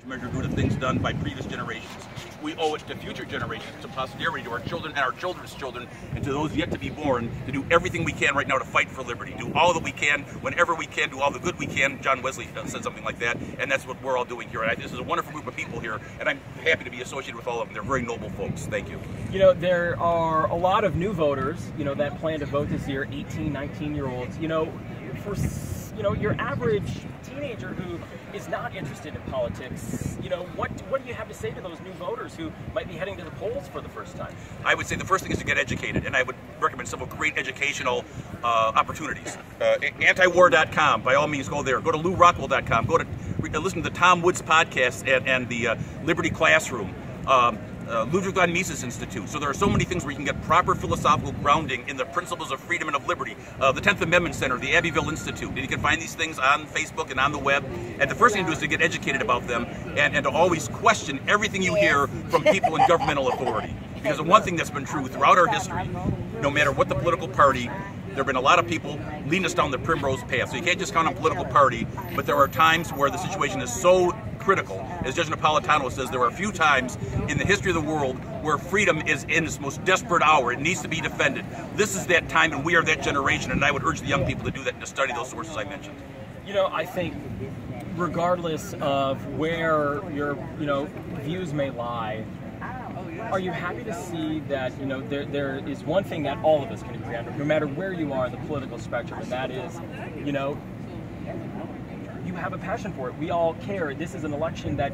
measure due to things done by previous generations. We owe it to future generations, to posterity, to our children and our children's children, and to those yet to be born, to do everything we can right now to fight for liberty. Do all that we can, whenever we can, do all the good we can. John Wesley said something like that, and that's what we're all doing here. And this is a wonderful group of people here, and I'm happy to be associated with all of them. They're very noble folks. Thank you. You know, there are a lot of new voters, you know, that plan to vote this year, 18, 19-year-olds. You know, for your average teenager who is not interested in politics, you know, what do you have to say to those new voters who might be heading to the polls for the first time? I would say the first thing is to get educated, and I would recommend several great educational opportunities. Antiwar.com, by all means, go there. Go to LouRockwell.com. Go to listen to the Tom Woods podcast and the Liberty Classroom. Ludwig von Mises Institute. So there are so many things where you can get proper philosophical grounding in the principles of freedom and of liberty. The 10th Amendment Center, the Abbeville Institute. And you can find these things on Facebook and on the web. And the first thing to do is to get educated about them and to always question everything you hear from people in governmental authority. Because the one thing that's been true throughout our history, no matter what the political party, there have been a lot of people leading us down the primrose path. So you can't just count on political party, but there are times where the situation is so critical. As Judge Napolitano says, there are a few times in the history of the world where freedom is in its most desperate hour. It needs to be defended. This is that time, and we are that generation, and I would urge the young people to do that and to study those sources I mentioned. You know, I think regardless of where your, views may lie, are you happy to see that, there is one thing that all of us can agree on, no matter where you are in the political spectrum, and that is, you have a passion for it. We all care. This is an election that,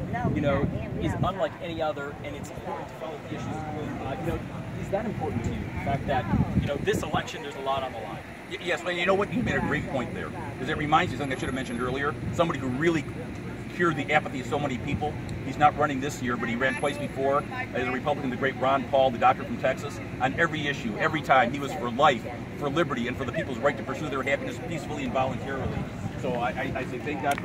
is unlike any other, and it's important to follow the issues. Is that important to you? The fact that, this election, there's a lot on the line. Yes, and you know what? You made a great point there, because it reminds me of something I should have mentioned earlier. Somebody who really cured the apathy of so many people. He's not running this year, but he ran twice before as a Republican, the great Ron Paul, the doctor from Texas. On every issue, every time, he was for life, for liberty, and for the people's right to pursue their happiness peacefully and voluntarily. So I say thank God for